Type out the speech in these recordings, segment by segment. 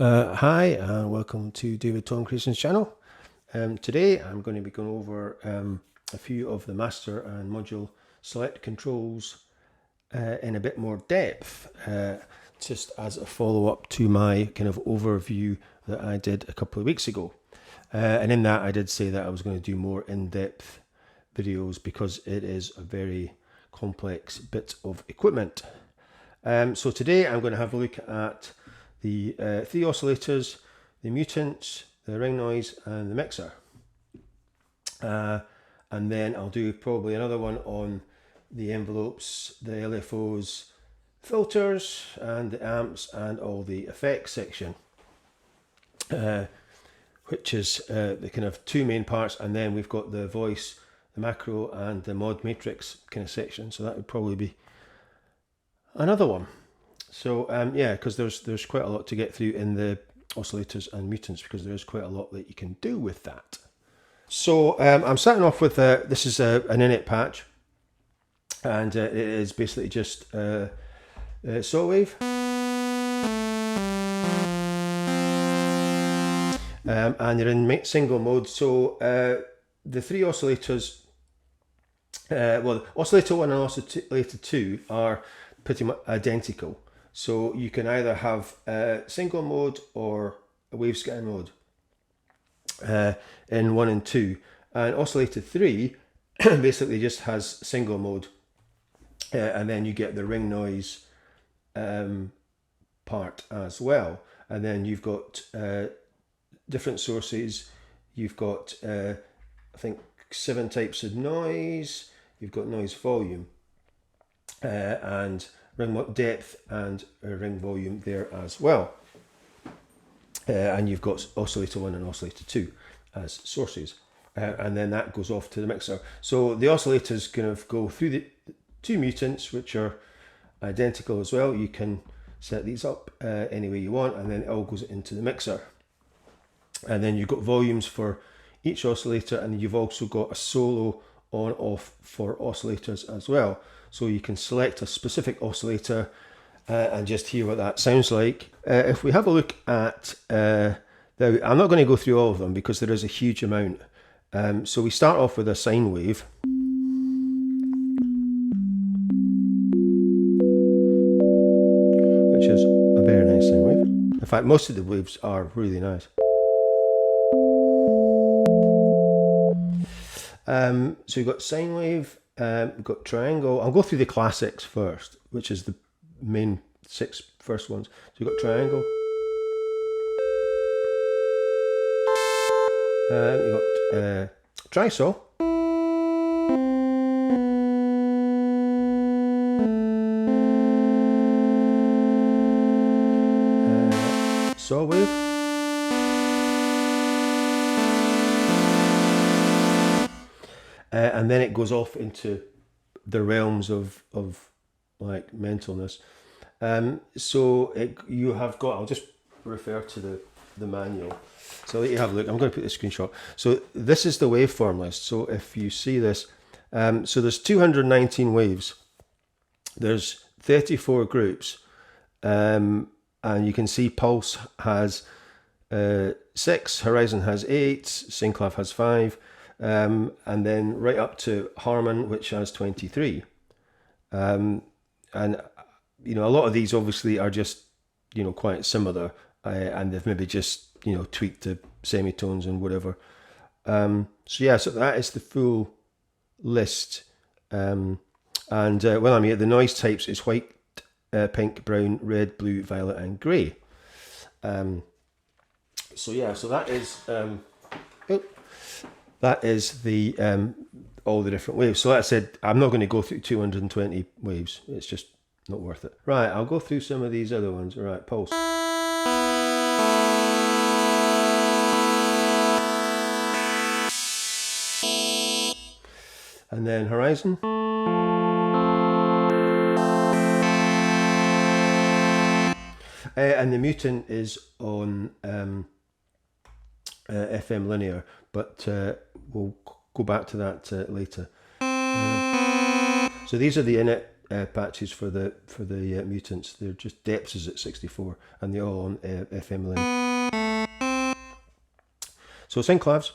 Hi and welcome to David Tom Creation's channel. Today I'm going to be going over a few of the master and module select controls in a bit more depth, just as a follow-up to my kind of overview that I did a couple of weeks ago. And in that I did say that I was going to do more in-depth videos because it is a very complex bit of equipment. So today I'm going to have a look at the three oscillators, the mutants, the ring noise and the mixer. And then I'll do probably another one on the envelopes, the LFOs, filters and the amps and all the effects section, which is the kind of two main parts, and then we've got the voice, the macro and the mod matrix kind of section, so that would probably be another one. So yeah, because there's quite a lot to get through in the oscillators and mutants, because there is quite a lot that you can do with that. So I'm starting off with this is an init patch, and it is basically just saw wave, and you're in single mode. So the three oscillators, well, oscillator 1 and oscillator 2 are pretty much identical. So you can either have single mode or a Wavescan mode in 1 and 2. And oscillator 3 basically just has single mode, and then you get the ring noise part as well. And then you've got different sources. You've got I think 7 types of noise. You've got noise volume and ring depth and ring volume there as well. And you've got oscillator 1 and oscillator 2 as sources. And then that goes off to the mixer. So the oscillators kind of go through the two mutants, which are identical as well. You can set these up any way you want, and then it all goes into the mixer. And then you've got volumes for each oscillator, and you've also got a solo on off for oscillators as well. So you can select a specific oscillator and just hear what that sounds like. If we have a look at, I'm not going to go through all of them because there is a huge amount. So we start off with a sine wave. Which is a very nice sine wave. In fact, most of the waves are really nice. So you've got sine wave, we've got triangle. I'll go through the classics first, which is the main 6 first ones. So you've got triangle. You've got trisaw. Saw wave. And then it goes off into the realms of like mentalness. So you have got, I'll just refer to the manual. So let you have a look. I'm going to put the screenshot. So this is the waveform list. So if you see this, so there's 219 waves. There's 34 groups. And you can see Pulse has 6, Horizon has 8, Synclav has 5. And then right up to Harman, which has 23. And you know, a lot of these obviously are just, you know, quite similar, and they've maybe just, you know, tweaked the semitones and whatever. So yeah, so that is the full list. And when I'm here, the noise types is white, pink, brown, red, blue, violet, and grey. So yeah, so that is the all the different waves. So like I said, I'm not going to go through 220 waves. It's just not worth it. Right, I'll go through some of these other ones. All right, Pulse. And then Horizon. And the mutant is on FM linear, but we'll go back to that later. So these are the init patches for the mutants. They're just depths is at 64, and they're all on FM limb. So synclaves.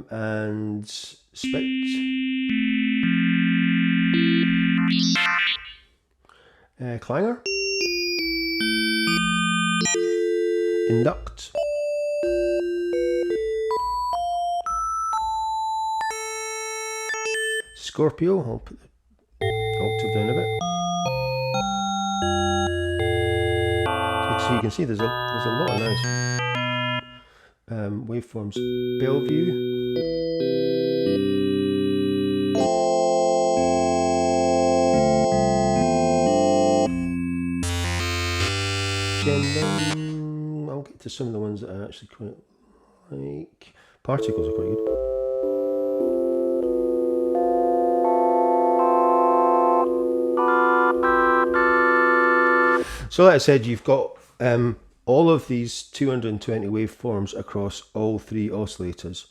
And spit. Clanger. Induct. Scorpio. I'll put the octave down a bit. So you can see there's a lot of noise. Waveforms. Bellevue. I'll get to some of the ones that I actually quite like. Particles are quite good. So like I said, you've got all of these 220 waveforms across all three oscillators.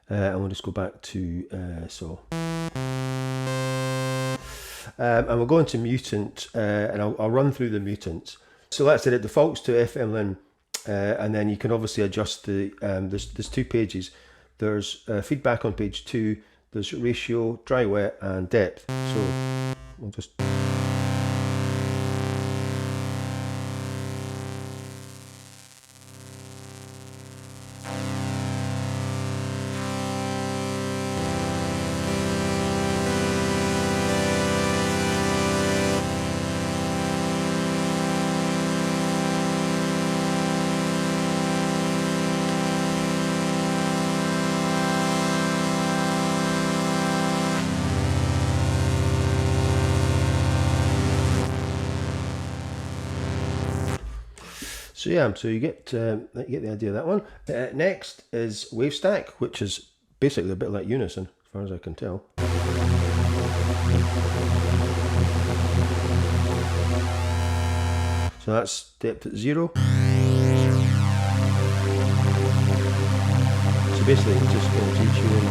And we'll just go back to saw. And we'll go into mutant, and I'll run through the mutants. So like I said, it defaults to FM limb, and then you can obviously adjust the, there's 2 pages. There's feedback on page 2, there's ratio, dry wet, and depth. So we'll just... So yeah, so you get the idea of that one. Next is Wavestack, which is basically a bit like Unison, as far as I can tell. So that's depth at 0. So basically it's just going to teach you in.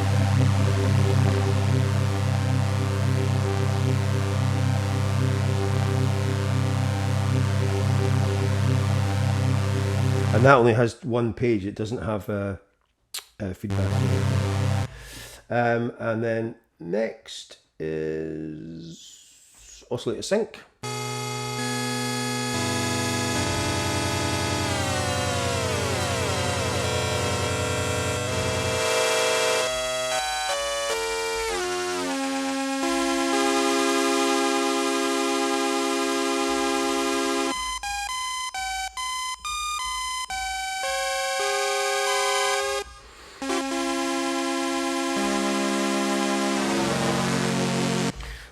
And that only has 1 page, it doesn't have feedback. And then next is Oscillator Sync.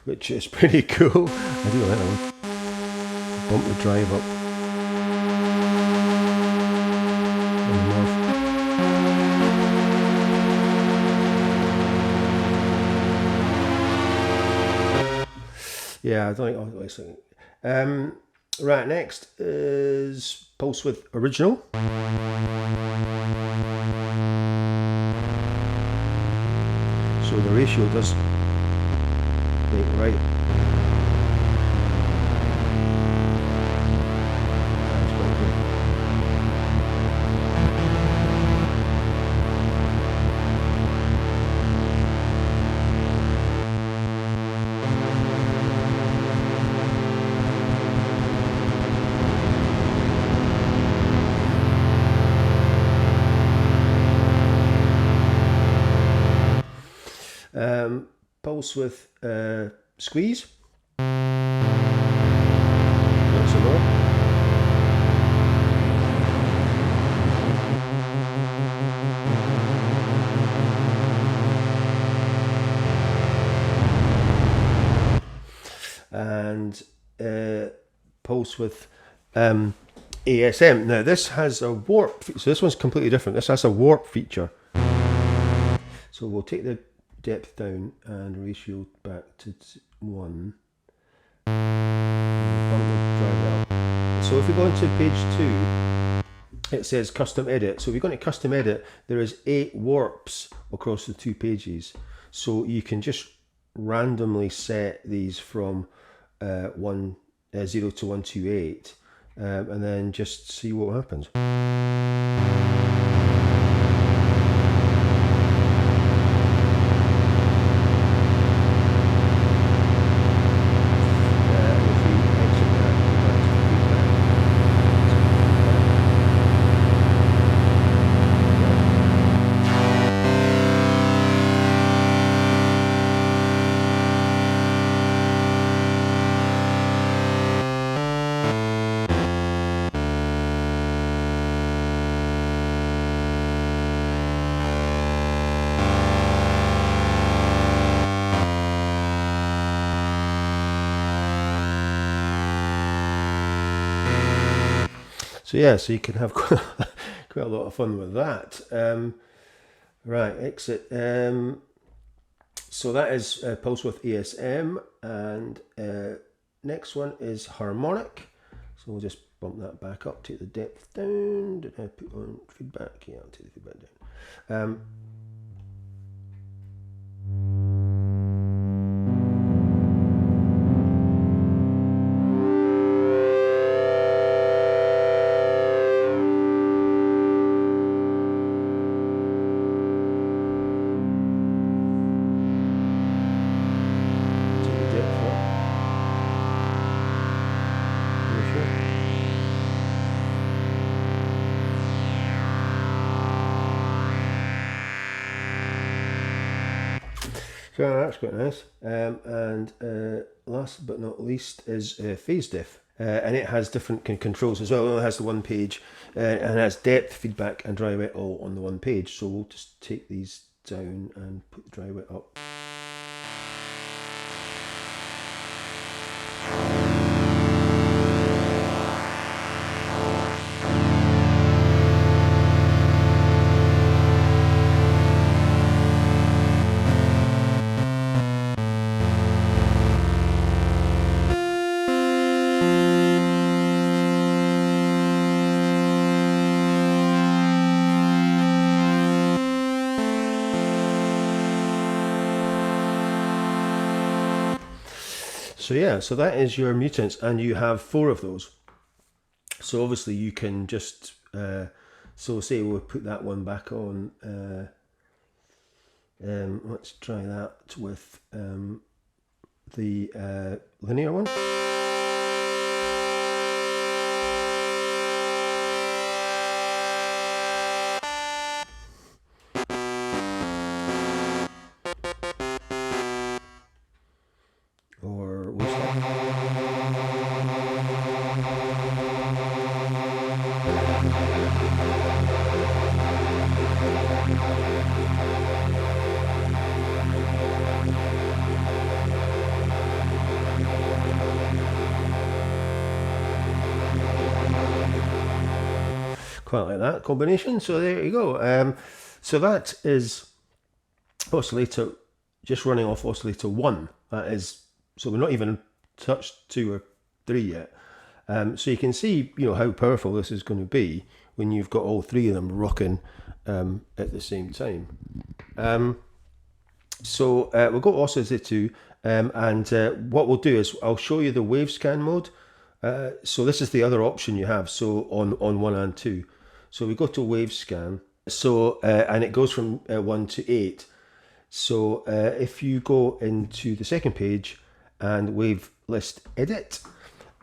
Which is pretty cool. I do like that one. Bump the drive up. Yeah, I don't like something. Right, next is Pulse with Original. So the ratio does right. That's quite good. Pulse with Squeeze. That's a lot. And Pulse with ASM. Now this has a warp, so this one's completely different. This has a warp feature. So we'll take the depth down and ratio back to 1. So if we go into page 2, it says custom edit. So if you're going to custom edit, there is 8 warps across the 2 pages. So you can just randomly set these from 0 to 128, and then just see what happens. So yeah, so you can have quite a lot of fun with that. Right, exit. So that is Pulse with ASM, and next one is harmonic. So we'll just bump that back up, take the depth down. Did I put on feedback? Yeah, I'll take the feedback down. So that's quite nice. And last but not least is phase diff. And it has different controls as well. It has the one page and it has depth, feedback and dry wet all on the one page. So we'll just take these down and put the dry wet up. So yeah, so that is your mutants, and you have 4 of those. So obviously you can just, so say we'll put that one back on. Let's try that with the linear one. Or what's that? Quite like that combination. So there you go. So that is oscillator, just running off oscillator 1. That is, so we're not even touched 2 or 3 yet. So you can see, you know, how powerful this is going to be when you've got all 3 of them rocking at the same time. So we'll go to oscillator 2, and what we'll do is I'll show you the Wavescan mode. So this is the other option you have. So on 1 and 2. So we go to Wavescan. So and it goes from 1 to 8. So if you go into the second page and wave list edit,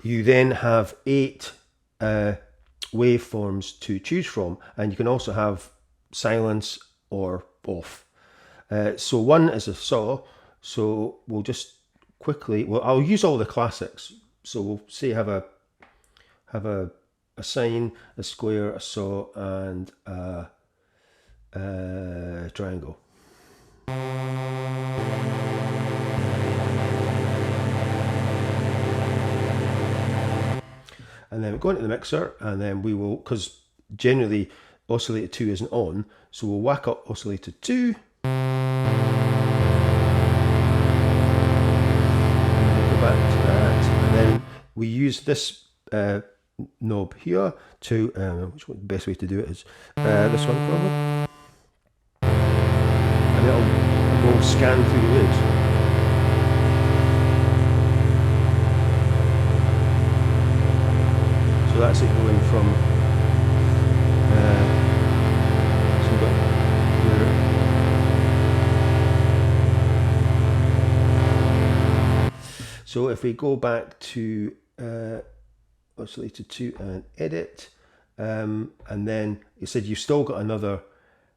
you then have 8 waveforms to choose from, and you can also have silence or off. So 1 is a saw, so we'll just quickly, well, I'll use all the classics. So we'll say have a sine, a square, a saw, and a triangle. And then we go into the mixer, and then we will, because generally oscillator 2 isn't on, so we'll whack up oscillator 2. And then go back to that, and then we use this knob here to, which the best way to do it is this one probably. And it'll go scan through the waves. So that's it going from, so we've got here. So if we go back to Oscillator 2 and edit, and then it said you've still got another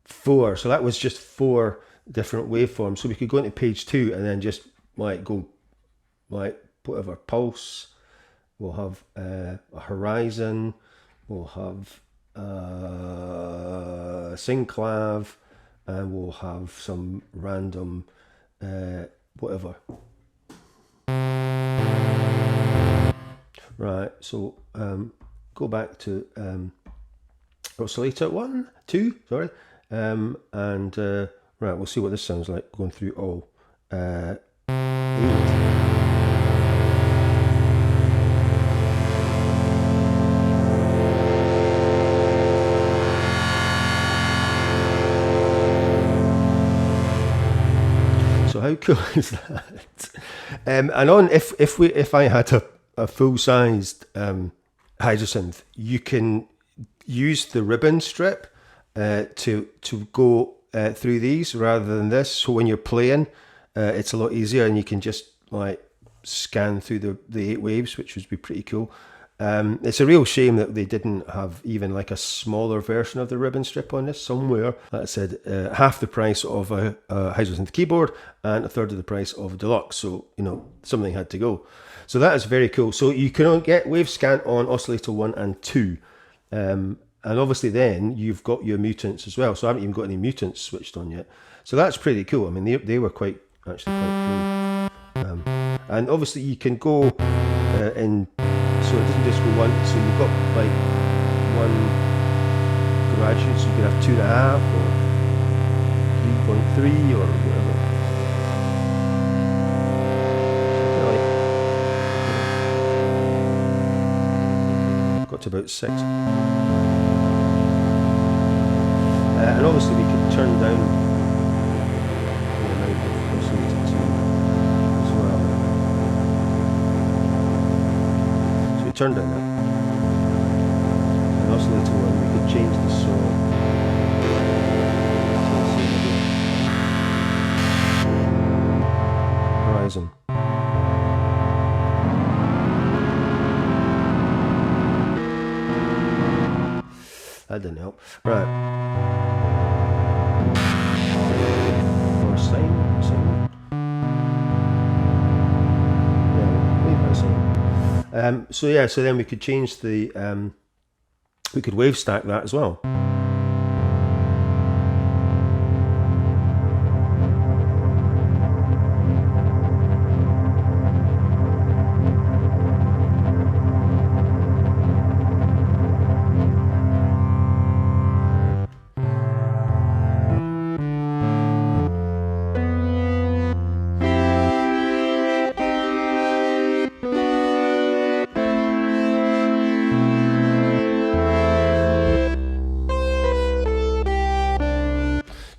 4, so that was just 4 different waveforms. So we could go into page 2 and then just like go like whatever pulse. We'll have a horizon, we'll have a synclav, and we'll have some random whatever. Right, so go back to oscillator 2, sorry, and right, we'll see what this sounds like going through all 8. So how cool is that? And on if I had a full-sized Hydrasynth, you can use the ribbon strip to go through these rather than this. So when you're playing, it's a lot easier, and you can just like scan through the 8 waves, which would be pretty cool. It's a real shame that they didn't have even like a smaller version of the ribbon strip on this somewhere. Like I said, half the price of a Hydrasynth keyboard and a third of the price of a deluxe. So, you know, something had to go. So that is very cool. So you can get Wavescan on Oscillator 1 and 2. And obviously then you've got your Mutants as well. So I haven't even got any Mutants switched on yet. So that's pretty cool. I mean, they were actually quite cool. And obviously you can go in, so it doesn't just go one, so you've got like one graduate, so you can have 2.5 or 3.3 or whatever. Got to about 6. And obviously we could turn down the amount of oscillator 2 as well. So we turn down that. And oscillator 1, we could change the saw. Horizon. That didn't help. Right. Or sine. Yeah, leave that sine. So yeah, so then we could change the we could wave stack that as well.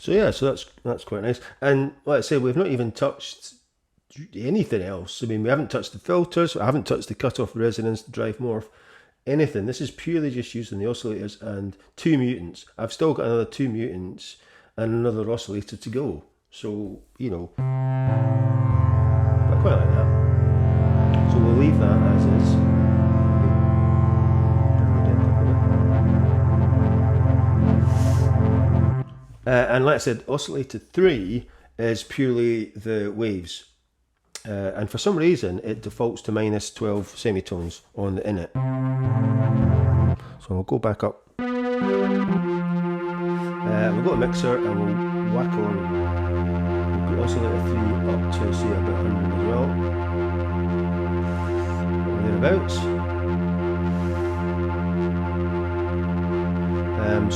So yeah, so that's quite nice. And like I say, we've not even touched anything else. I mean, we haven't touched the filters, I haven't touched the cutoff resonance, the drive morph, anything. This is purely just using the oscillators and 2 mutants. I've still got another 2 mutants and another oscillator to go. So, you know, I quite like that. So we'll leave that as is. And like I said, oscillator 3 is purely the waves. And for some reason, it defaults to minus 12 semitones on the init. So I'll go back up. We'll go to mixer and we'll whack on. We'll put oscillator 3 up to say about 100 as well. Thereabouts.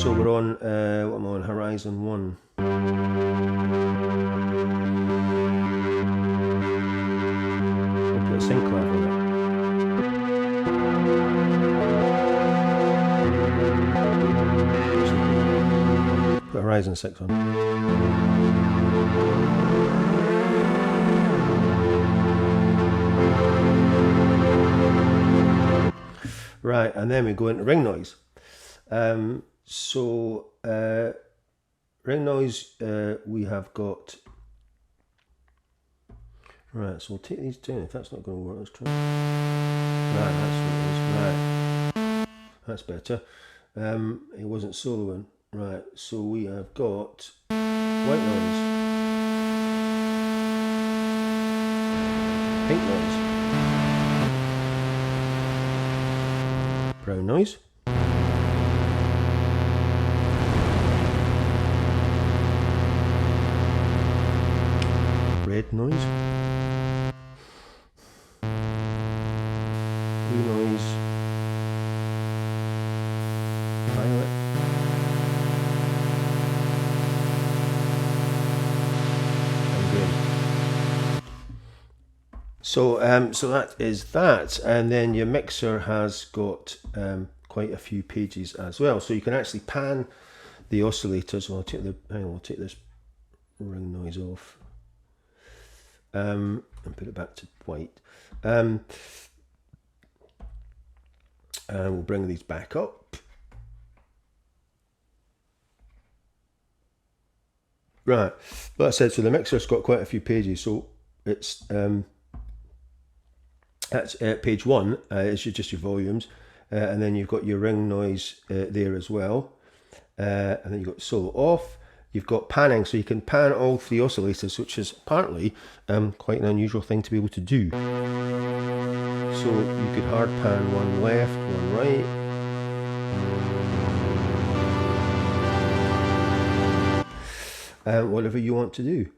So we're on, what am I on, Horizon 1. I'll put a synclav on it. Put Horizon 6 on. Right, and then we go into ring noise. Ring noise, we have got. Right, so we'll take these down. If that's not going to work, let's try. Right, that's what it is. Right, that's better. It wasn't soloing. Right, so we have got white noise, pink noise, brown noise, red noise, blue noise, violet, and green. So that is that, and then your mixer has got quite a few pages as well. So you can actually pan the oscillators. Well, I'll take this ring noise off and put it back to white. And we'll bring these back up. Right, like I said, so the mixer's got quite a few pages. So it's that's page 1 is just your volumes, and then you've got your ring noise there as well, and then you've got solo off. You've got panning, so you can pan all 3 oscillators, which is apparently quite an unusual thing to be able to do. So you could hard pan one left, one right, whatever you want to do.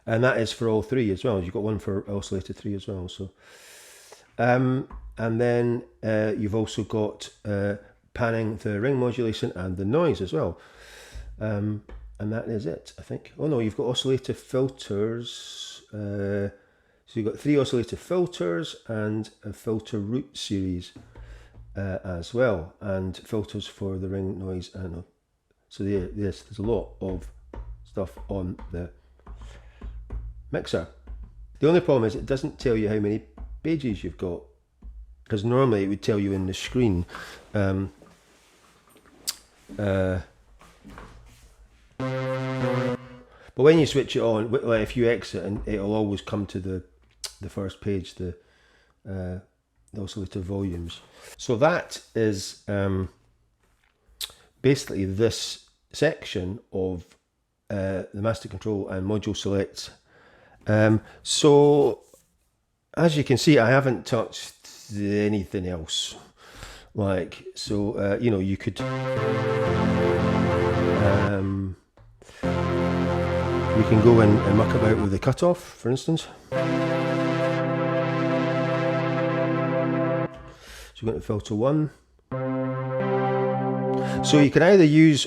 And that is for all 3 as well. You've got one for oscillator 3 as well. So, and then you've also got panning the ring modulation and the noise as well. And that is it, I think. Oh no, you've got oscillator filters. So you've got 3 oscillator filters and a filter root series as well, and filters for the ring noise. And so there's a lot of stuff on the mixer. The only problem is it doesn't tell you how many pages you've got, because normally it would tell you in the screen. But when you switch it on, like if you exit, and it'll always come to the first page, the oscillator volumes. So that is basically this section of the master control and module selects. So as you can see, I haven't touched anything else. Like, so you know, you could we can go and muck about with the cutoff, for instance. So we're going to filter 1. So you can either use,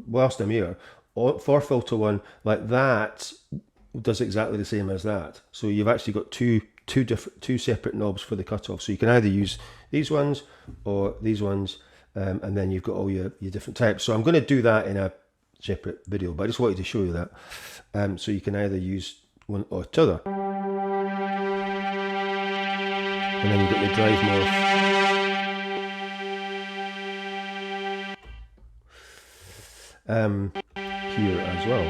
whilst I'm here, for filter 1, like that does exactly the same as that. So you've actually got two separate knobs for the cutoff. So you can either use these ones or these ones, and then you've got all your different types. So I'm going to do that in a separate video, but I just wanted to show you that. So you can either use one or t'other. And then you've got your drive morph here as well.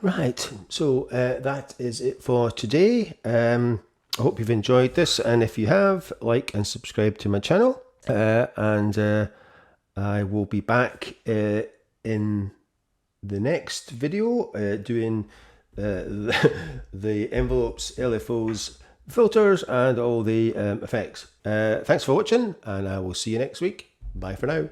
Right, so that is it for today. I hope you've enjoyed this, and if you have, like and subscribe to my channel. And I will be back in the next video doing the envelopes, LFOs, filters, and all the effects. Thanks for watching, and I will see you next week. Bye for now.